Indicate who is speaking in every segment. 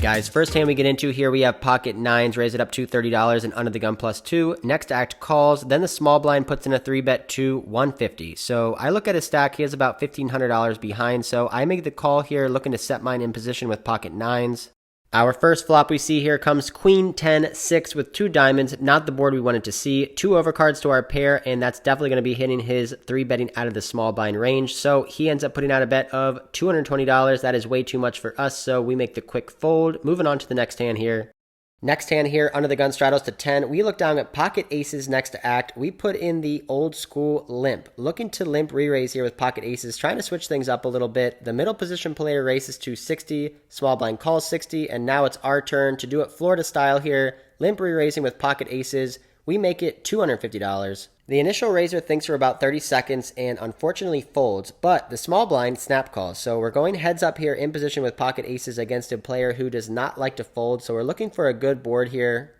Speaker 1: Guys, first hand we get into here, we have pocket nines, raise it up to $30 and under the gun +2. Next act calls, then the small blind puts in a 3-bet to 150. So I look at his stack, he has about $1,500 behind, so I make the call here, looking to set mine in position with pocket nines. Our first flop we see here comes queen 10 6 with 2 diamonds, not the board we wanted to see. 2 overcards to our pair, and that's definitely going to be hitting his 3-betting out of the small blind range. So he ends up putting out a bet of $220. That is way too much for us, so we make the quick fold. Moving on to the next hand here. Next hand here, under the gun straddles to 10. We look down at pocket aces next to act. We put in the old school limp. Looking to limp re-raise here with pocket aces, trying to switch things up a little bit. The middle position player races to 60. Small blind calls 60, and now it's our turn to do it Florida style here. Limp re-raising with pocket aces. We make it $250. The initial raiser thinks for about 30 seconds and unfortunately folds, but the small blind snap calls. So we're going heads up here in position with pocket aces against a player who does not like to fold, so we're looking for a good board here.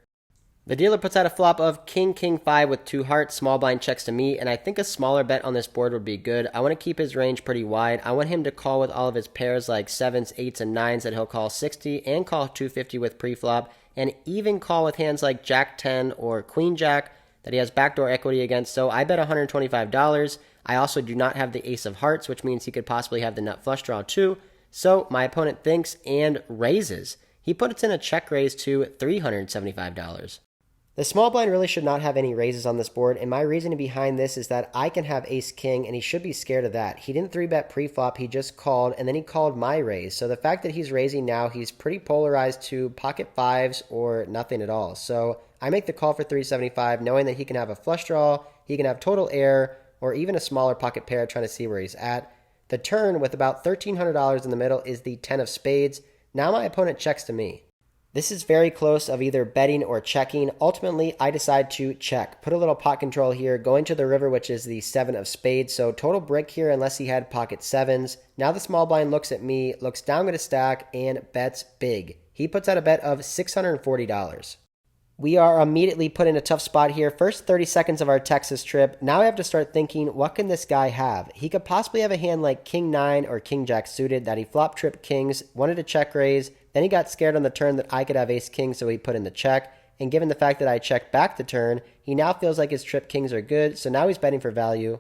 Speaker 1: The dealer puts out a flop of king 5 with 2 hearts. Small blind checks to me, and I think a smaller bet on this board would be good. I want to keep his range pretty wide. I want him to call with all of his pairs like 7s, 8s, and 9s that he'll call 60 and call 250 with pre-flop, and even call with hands like jack 10 or queen jack that he has backdoor equity against. So I bet $125. I also do not have the ace of hearts, which means he could possibly have the nut flush draw too. So my opponent thinks and raises. He puts in a check raise to $375. The small blind really should not have any raises on this board, and my reasoning behind this is that I can have ace-king, and he should be scared of that. He didn't 3-bet pre-flop, he just called, and then he called my raise. So the fact that he's raising now, he's pretty polarized to pocket 5s or nothing at all. So I make the call for $375, knowing that he can have a flush draw, he can have total air, or even a smaller pocket pair, trying to see where he's at. The turn, with about $1,300 in the middle, is the 10 of spades. Now my opponent checks to me. This is very close of either betting or checking. Ultimately, I decide to check. Put a little pot control here, going to the river, which is the 7 of spades. So total brick here unless he had pocket 7s. Now the small blind looks at me, looks down at his stack, and bets big. He puts out a bet of $640. We are immediately put in a tough spot here. First 30 seconds of our Texas trip. Now I have to start thinking, what can this guy have? He could possibly have a hand like king 9 or king jack suited that he flop trip kings, wanted to check raise. Then he got scared on the turn that I could have ace-king, so he put in the check. And given the fact that I checked back the turn, he now feels like his trip kings are good, so now he's betting for value.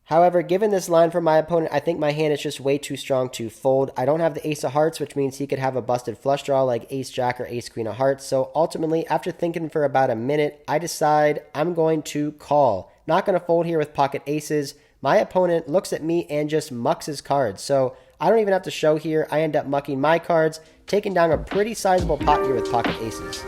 Speaker 1: However, given this line from my opponent, I think my hand is just way too strong to fold. I don't have the ace of hearts, which means he could have a busted flush draw like ace-jack or ace-queen of hearts. So ultimately, after thinking for about a minute, I decide I'm going to call. Not going to fold here with pocket aces. My opponent looks at me and just mucks his cards. So I don't even have to show here. I end up mucking my cards, taking down a pretty sizable pot here with pocket aces.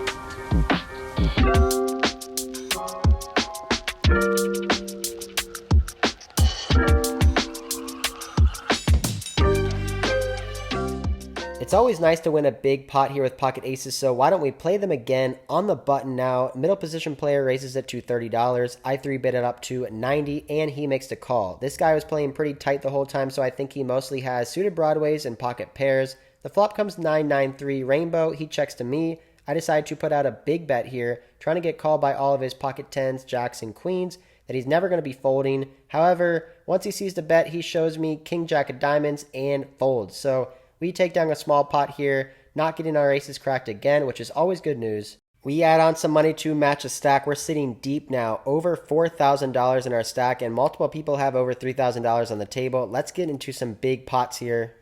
Speaker 1: It's always nice to win a big pot here with pocket aces, so why don't we play them again on the button now. Middle position player raises it to $30. I 3-bet it up to $90, and he makes the call. This guy was playing pretty tight the whole time, so I think he mostly has suited broadways and pocket pairs. The flop comes 9-9-3 rainbow. He checks to me. I decide to put out a big bet here, trying to get called by all of his pocket 10s, jacks, and queens that he's never going to be folding. However, once he sees the bet, he shows me king jack of diamonds and folds. So we take down a small pot here, not getting our aces cracked again, which is always good news. We add on some money to match the stack. We're sitting deep now, over $4,000 in our stack, and multiple people have over $3,000 on the table. Let's get into some big pots here.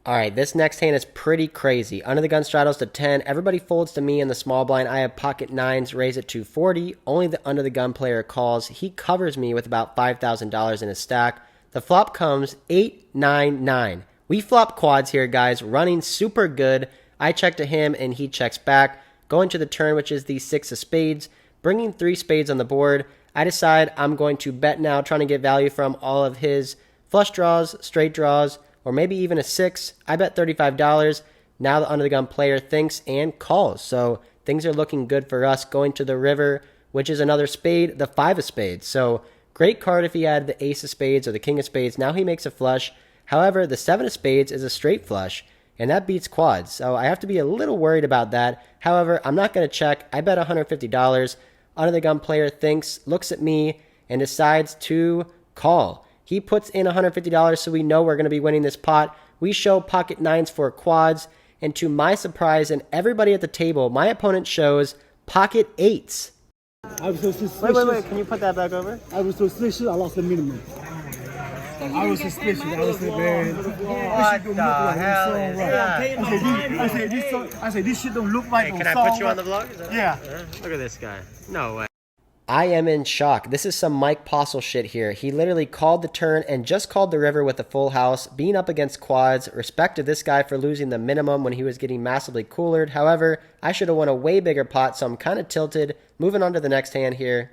Speaker 1: All right, this next hand is pretty crazy. Under the gun straddles to 10. Everybody folds to me in the small blind. I have pocket 9s, raise it to 40. Only the under the gun player calls. He covers me with about $5,000 in his stack. The flop comes 8-9-9. We flop quads here, guys, running super good. I check to him, and he checks back. Going to the turn, which is the 6 of spades, bringing 3 spades on the board. I decide I'm going to bet now, trying to get value from all of his flush draws, straight draws, or maybe even a 6. I bet $35. Now the under the gun player thinks and calls. So things are looking good for us. Going to the river, which is another spade, the 5 of spades. So great card if he had the ace of spades or the king of spades. Now he makes a flush. However, the 7 of spades is a straight flush, and that beats quads, so I have to be a little worried about that. However, I'm not going to check. I bet $150. Under the gun player thinks, looks at me, and decides to call. He puts in $150, so we know we're going to be winning this pot. We show pocket 9s for quads, And to my surprise and everybody at the table, my opponent shows pocket eights.
Speaker 2: I was so suspicious.
Speaker 1: Wait. Can you put that back over?
Speaker 2: I was so suspicious, I lost the minimum. I was suspicious. I was like, man,
Speaker 1: What the hell is that?
Speaker 2: I said, this shit don't look like
Speaker 1: Hey, can I put you on the vlog?
Speaker 2: Yeah.
Speaker 1: Look at this guy. No way. I am in shock. This is some Mike Postle shit here. He literally called the turn and just called the river with a full house, being up against quads. Respect to this guy for losing the minimum when he was getting massively coolered. However, I should have won a way bigger pot, so I'm kind of tilted. Moving on to the next hand here.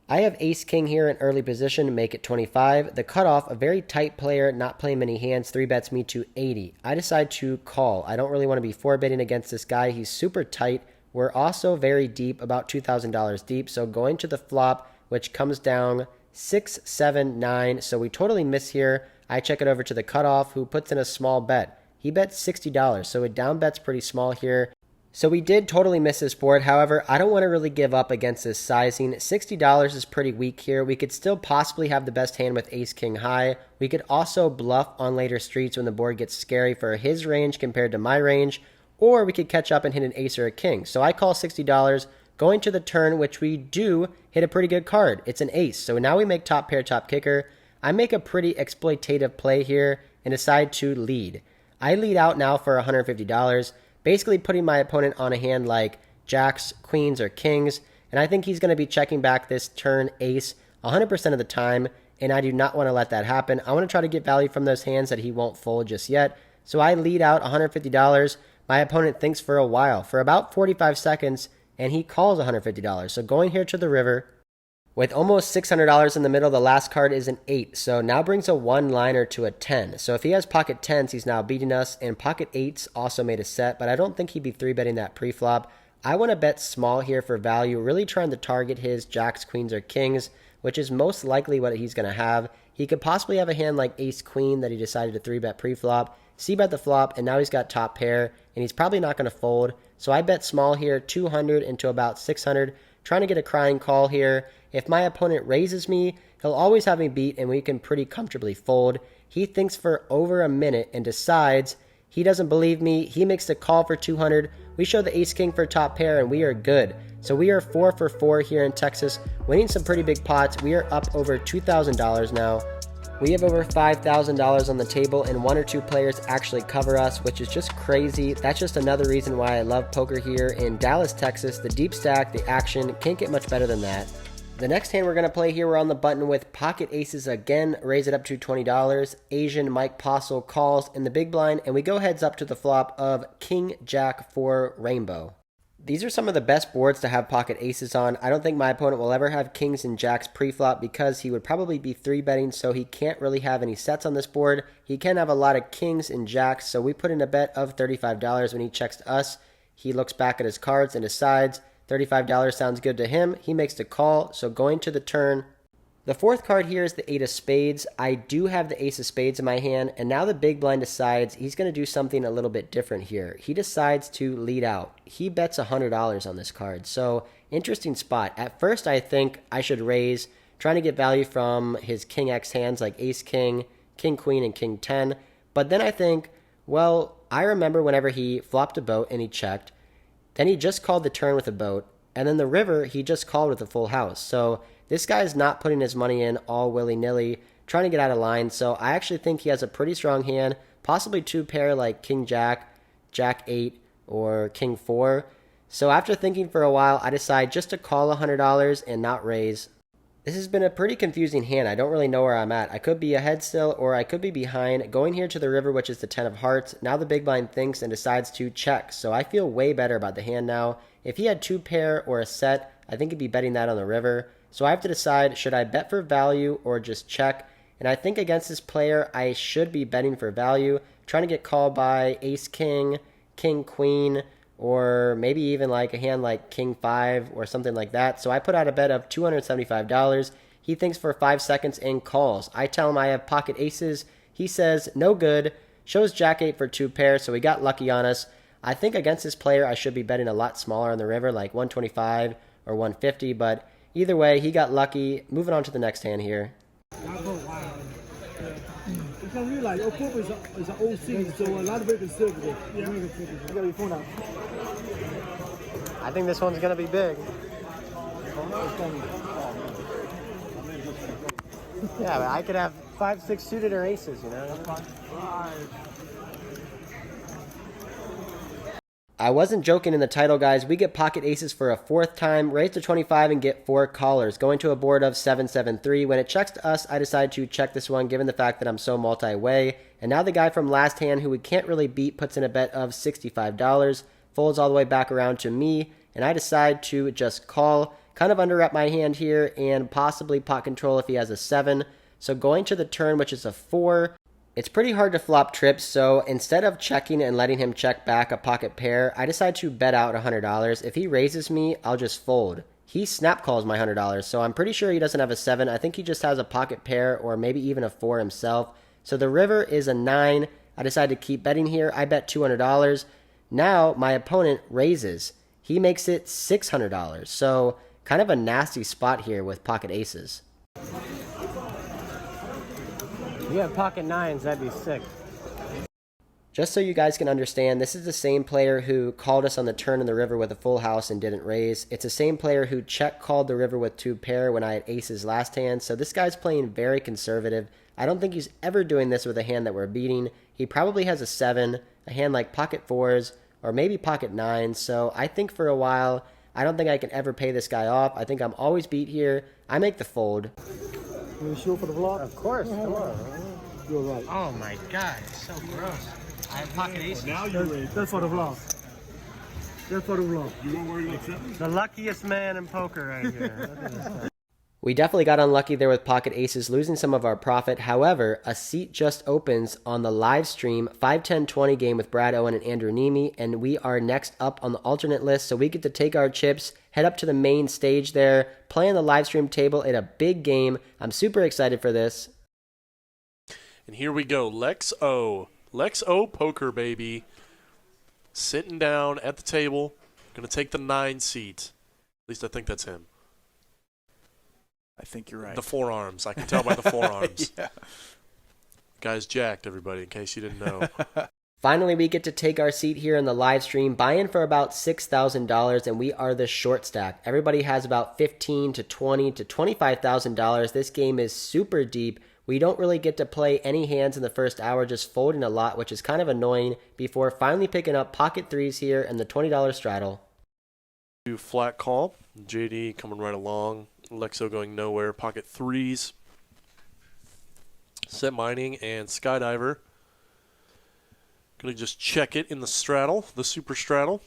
Speaker 1: I have ace-king here in early position, make it 25. The cutoff, a very tight player, not playing many hands, 3-bets me to 80. I decide to call. I don't really want to be 4-betting against this guy. He's super tight. We're also very deep, about $2,000 deep. So going to the flop, which comes down 6, 7, 9. So we totally miss here. I check it over to the cutoff, who puts in a small bet. He bets $60, so it down bets pretty small here. So we did totally miss this board. However, I don't want to really give up against this sizing. $60 is pretty weak here. We could still possibly have the best hand with ace-king high. We could also bluff on later streets when the board gets scary for his range compared to my range. Or we could catch up and hit an ace or a king. So I call $60, going to the turn, which we do hit a pretty good card. It's an ace. So now we make top pair, top kicker. I make a pretty exploitative play here and decide to lead. I lead out now for $150. Basically putting my opponent on a hand like jacks, queens, or kings, and I think he's going to be checking back this turn ace 100% of the time, and I do not want to let that happen. I want to try to get value from those hands that he won't fold just yet, so I lead out $150. My opponent thinks for a while, for about 45 seconds, and he calls $150. So going here to the river, with almost $600 in the middle, the last card is an 8, so now brings a one-liner to a 10. So if he has pocket 10s, he's now beating us, and pocket 8s also made a set, but I don't think he'd be 3-betting that pre-flop. I want to bet small here for value, really trying to target his jacks, queens, or kings, which is most likely what he's going to have. He could possibly have a hand like ace-queen that he decided to 3-bet pre-flop, c-bet the flop, and now he's got top pair, and he's probably not going to fold. So I bet small here, 200 into about 600, trying to get a crying call here. If my opponent raises me, he'll always have me beat, and we can pretty comfortably fold. He thinks for over a minute and decides he doesn't believe me. He makes the call for 200. We show the ace-king for top pair, and we are good. So we are 4 for 4 here in Texas, winning some pretty big pots. We are up over $2,000 now. We have over $5,000 on the table, and 1 or 2 players actually cover us, which is just crazy. That's just another reason why I love poker here in Dallas, Texas. The deep stack, the action, can't get much better than that. The next hand we're going to play here, we're on the button with pocket aces again, raise it up to $20. Asian Mike Postle calls in the big blind, and we go heads up to the flop of King Jack for rainbow. These are some of the best boards to have pocket aces on. I don't think my opponent will ever have kings and jacks pre-flop because he would probably be 3-betting, so he can't really have any sets on this board. He can have a lot of kings and jacks, so we put in a bet of $35 when he checks to us. He looks back at his cards and decides $35 sounds good to him. He makes the call, so going to the turn. The fourth card here is the 8 of spades. I do have the ace of spades in my hand, and now the big blind decides he's going to do something a little bit different here. He decides to lead out. He bets $100 on this card, so interesting spot. At first, I think I should raise, trying to get value from his king X hands like ace king, king queen, and king 10. But then I think, well, I remember whenever he flopped a boat and he checked, then he just called the turn with a boat, and then the river he just called with a full house. So this guy's not putting his money in all willy-nilly, trying to get out of line. So I actually think he has a pretty strong hand, possibly 2 pair like king jack, jack 8, or king 4. So after thinking for a while, I decide just to call $100 and not raise. This has been a pretty confusing hand. I don't really know where I'm at. I could be ahead still, or I could be behind. Going here to the river, which is the 10 of hearts. Now the big blind thinks and decides to check. So I feel way better about the hand now. If he had 2 pair or a set, I think he'd be betting that on the river. So I have to decide, should I bet for value or just check? And I think against this player, I should be betting for value, trying to get called by ace-king, king-queen, or maybe even like a hand like king-5 or something like that. So I put out a bet of $275. He thinks for 5 seconds and calls. I tell him I have pocket aces. He says, no good. Shows jack 8 for 2 pairs, so he got lucky on us. I think against this player, I should be betting a lot smaller on the river, like 125 or 150, but either way, he got lucky. Moving on to the next hand here.
Speaker 2: Because we like football is an old city, so a lot of it is still there. Yeah. You gotta be full now.
Speaker 1: I think this one's gonna be big. Yeah, but I could have 5, 6 suited or aces, you know. I wasn't joking in the title, guys. We get pocket aces for a 4th time, raise to 25 and get 4 callers, going to a board of 773. When it checks to us, I decide to check this one given the fact that I'm so multi-way. And now the guy from last hand, who we can't really beat, puts in a bet of $65, folds all the way back around to me, and I decide to just call, kind of underwrap my hand here, and possibly pot control if he has a 7. So going to the turn, which is a 4, it's pretty hard to flop trips, so instead of checking and letting him check back a pocket pair, I decide to bet out $100. If he raises me, I'll just fold. He snap calls my $100, so I'm pretty sure he doesn't have a 7. I think he just has a pocket pair or maybe even a 4 himself. So the river is a 9. I decide to keep betting here. I bet $200. Now my opponent raises. He makes it $600. So kind of a nasty spot here with pocket aces. If you have pocket 9s, that'd be sick. Just so you guys can understand, this is the same player who called us on the turn in the river with a full house and didn't raise. It's the same player who check called the river with 2 pair when I had aces last hand. So this guy's playing very conservative. I don't think he's ever doing this with a hand that we're beating. He probably has a 7, a hand like pocket 4s, or maybe pocket 9s. So I think for a while, I don't think I can ever pay this guy off. I think I'm always beat here. I make the fold.
Speaker 2: You sure for the vlog?
Speaker 1: Of course, come on.
Speaker 2: You're right.
Speaker 1: Oh my god, it's so gross. I have pocket aces.
Speaker 2: Now you're ready. That's for the vlog. That's for the vlog. You won't worry about that?
Speaker 1: The luckiest man in poker right here. We definitely got unlucky there with pocket aces, losing some of our profit. However, a seat just opens on the live stream 5-10-20 game with Brad Owen and Andrew Nemi, and we are next up on the alternate list, so we get to take our chips, head up to the main stage there, play on the live stream table in a big game. I'm super excited for this.
Speaker 3: And here we go, Lex O. Lex O poker, baby. Sitting down at the table, going to take the 9 seat. At least I think that's him.
Speaker 4: I think you're right.
Speaker 3: The forearms. I can tell by the forearms.
Speaker 4: Yeah.
Speaker 3: Guy's jacked, everybody, in case you didn't know.
Speaker 1: Finally, we get to take our seat here in the live stream, buy in for about $6,000, and we are the short stack. Everybody has about $15,000 to $20,000 to $25,000. This game is super deep. We don't really get to play any hands in the first hour, just folding a lot, which is kind of annoying, before finally picking up pocket 3s here and the $20 straddle.
Speaker 3: Flat call. JD coming right along. Lexo going nowhere. Pocket 3s. Set mining and skydiver. Gonna just check it in the straddle, the super straddle.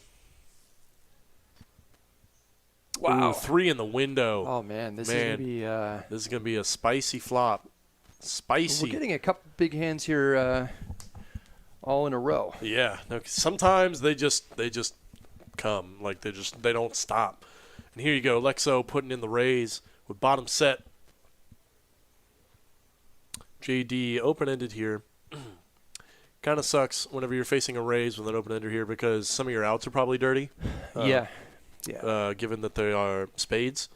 Speaker 4: Wow.
Speaker 3: Ooh, 3 in the window.
Speaker 4: Oh man, this is gonna be.
Speaker 3: This is gonna be a spicy flop. Spicy.
Speaker 4: We're getting a couple big hands here, all in a row.
Speaker 3: Yeah. No, 'cause sometimes they just come, like they don't stop. And here you go, Lexo putting in the raise with bottom set. JD open-ended here. Kind of sucks whenever you're facing a raise with an open-ender here because some of your outs are probably dirty.
Speaker 4: Yeah.
Speaker 3: Given that they are spades.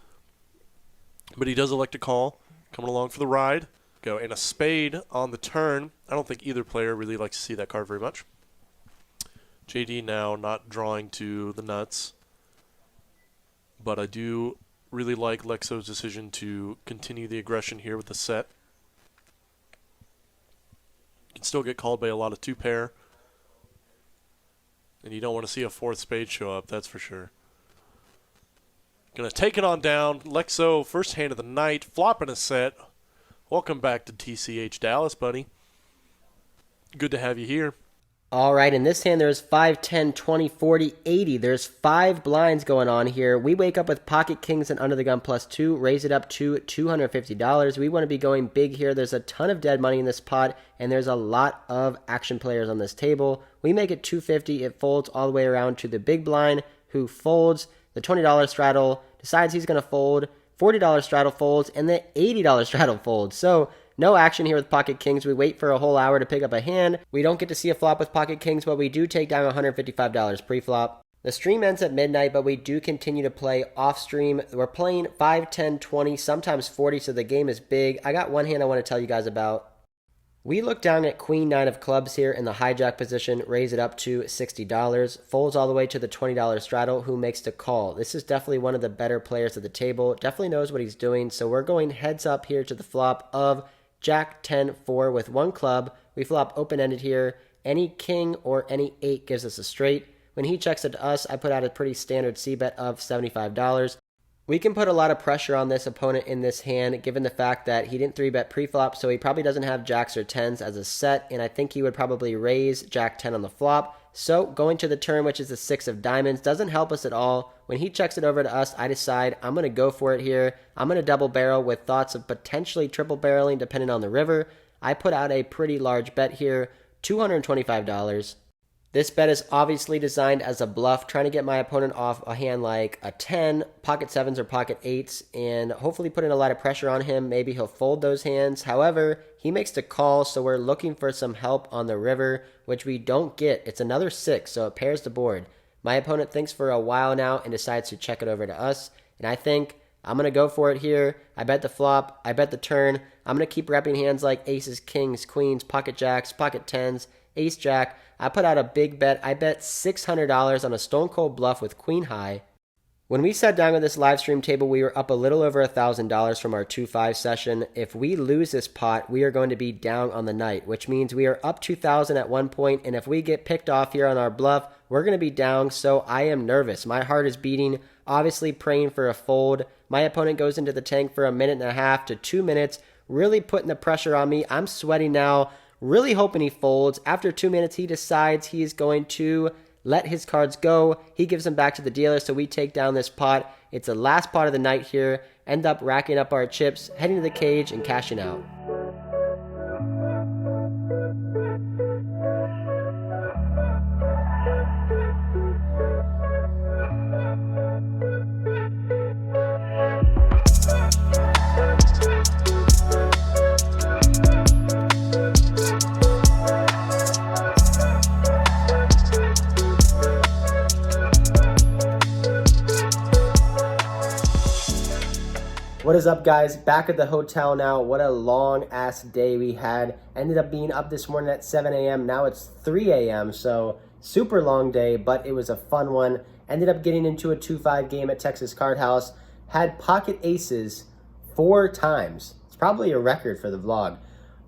Speaker 3: But he does elect a call, coming along for the ride. Go and a spade on the turn. I don't think either player really likes to see that card very much. JD now not drawing to the nuts. But I do really like Lexo's decision to continue the aggression here with the set. Can still get called by a lot of 2-pair. And you don't want to see a 4th spade show up, that's for sure. Gonna take it on down. Lexo, first hand of the night, flopping a set. Welcome back to TCH Dallas, buddy. Good to have you here.
Speaker 1: All right, in this hand, there's 5, 10, 20, 40, 80. There's 5 blinds going on here. We wake up with pocket kings and under the gun +2, raise it up to $250. We want to be going big here. There's a ton of dead money in this pot, and there's a lot of action players on this table. We make it $250. It folds all the way around to the big blind, who folds. The $20 straddle decides he's going to fold. $40 straddle folds, and the $80 straddle folds. So no action here with pocket kings. We wait for a whole hour to pick up a hand. We don't get to see a flop with pocket kings, but we do take down $155 pre-flop. The stream ends at midnight, but we do continue to play off stream. We're playing 5, 10, 20, sometimes 40, so the game is big. I got one hand I want to tell you guys about. We look down at queen nine of clubs here in the hijack position, raise it up to $60, folds all the way to the $20 straddle, who makes the call. This is definitely one of the better players at the table, definitely knows what he's doing, so we're going heads up here to the flop of Jack 10-4 with one club. We flop open-ended here. Any king or any 8 gives us a straight. When he checks it to us, I put out a pretty standard c-bet of $75. We can put a lot of pressure on this opponent in this hand, given the fact that he didn't 3-bet pre-flop, so he probably doesn't have jacks or 10s as a set, and I think he would probably raise Jack 10 on the flop. So going to the turn, which is the 6 of diamonds, doesn't help us at all. When he checks it over to us, I decide I'm going to go for it here. I'm going to double barrel with thoughts of potentially triple barreling depending on the river. I put out a pretty large bet here, $225. This bet is obviously designed as a bluff, trying to get my opponent off a hand like a 10, pocket 7s or pocket 8s, and hopefully putting a lot of pressure on him. Maybe he'll fold those hands. However, he makes the call, so we're looking for some help on the river, which we don't get. It's another 6, so it pairs the board. My opponent thinks for a while now and decides to check it over to us, and I think I'm going to go for it here. I bet the flop. I bet the turn. I'm going to keep repping hands like aces, kings, queens, pocket jacks, pocket 10s, ace jack. I put out a big bet. I bet $600 on a stone cold bluff with queen high. When we sat down with this live stream table, we were up a little over $1,000 from our 2-5 session. If we lose this pot, we are going to be down on the night, which means we are up $2,000 at one point, and if we get picked off here on our bluff, we're going to be down, so I am nervous. My heart is beating, obviously praying for a fold. My opponent goes into the tank for 1.5 to 2 minutes, really putting the pressure on me. I'm sweating now, really hoping he folds. After 2 minutes, he decides he is going to let his cards go. He gives them back to the dealer, so we take down this pot. It's the last pot of the night here. End up racking up our chips, heading to the cage, and cashing out. What is up, guys? Back at the hotel now. What a long ass day we had. Ended up being up this morning at 7 a.m. Now it's 3 a.m. So super long day, but it was a fun one. Ended up getting into a 2-5 game at Texas Card House. Had pocket aces 4 times. It's probably a record for the vlog.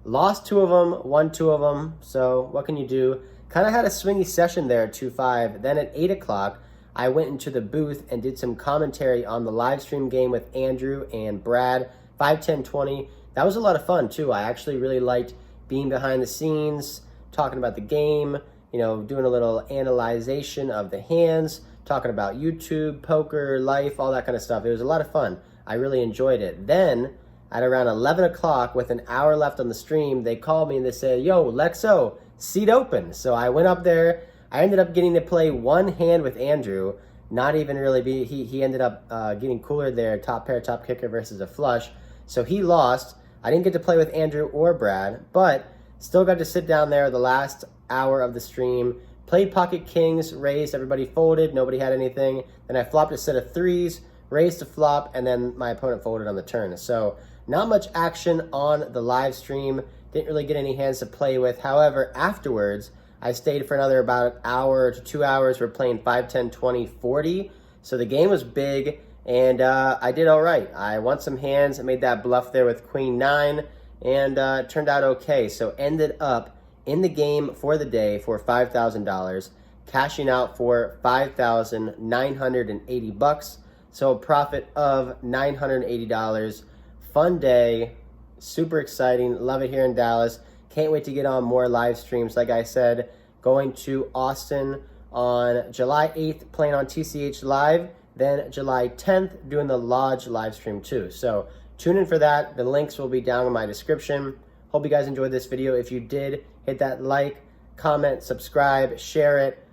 Speaker 1: Lost 2 of them, won 2 of them. So what can you do? Kind of had a swingy session there at 2-5. Then at 8 o'clock, I went into the booth and did some commentary on the live stream game with Andrew and Brad, 5-10-20. That was a lot of fun too. I actually really liked being behind the scenes, talking about the game, you know, doing a little analyzation of the hands, talking about YouTube, poker, life, all that kind of stuff. It was a lot of fun. I really enjoyed it. Then at around 11 o'clock, with an hour left on the stream, they called me and they said, "Yo, Lexo, seat open." So I went up there. I ended up getting to play one hand with Andrew, not even really be, he ended up getting cooler there, top pair, top kicker versus a flush. So he lost. I didn't get to play with Andrew or Brad, but still got to sit down there the last hour of the stream, played pocket kings, raised, everybody folded, nobody had anything. Then I flopped a set of 3s, raised a flop, and then my opponent folded on the turn. So not much action on the live stream, didn't really get any hands to play with. However, afterwards, I stayed for another about an hour to 2 hours. We're playing 5-10-20-40. So the game was big, and I did all right. I won some hands. I made that bluff there with queen 9, and it turned out okay. So ended up in the game for the day for $5,000, cashing out for $5,980. So a profit of $980. Fun day, super exciting. Love it here in Dallas. Can't wait to get on more live streams. Like I said, going to Austin on July 8th, playing on TCH Live. Then July 10th, doing the Lodge live stream too. So tune in for that. The links will be down in my description. Hope you guys enjoyed this video. If you did, hit that like, comment, subscribe, share it.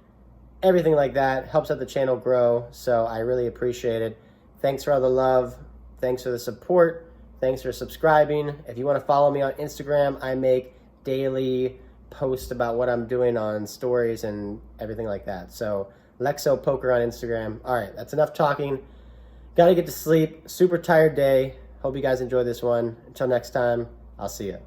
Speaker 1: Everything like that helps out the channel grow. So I really appreciate it. Thanks for all the love. Thanks for the support. Thanks for subscribing. If you want to follow me on Instagram, I make daily post about what I'm doing on stories and everything like that. So Lexo Poker on Instagram. All right, that's enough talking. Gotta get to sleep. Super tired day. Hope you guys enjoy this one. Until next time, I'll see you.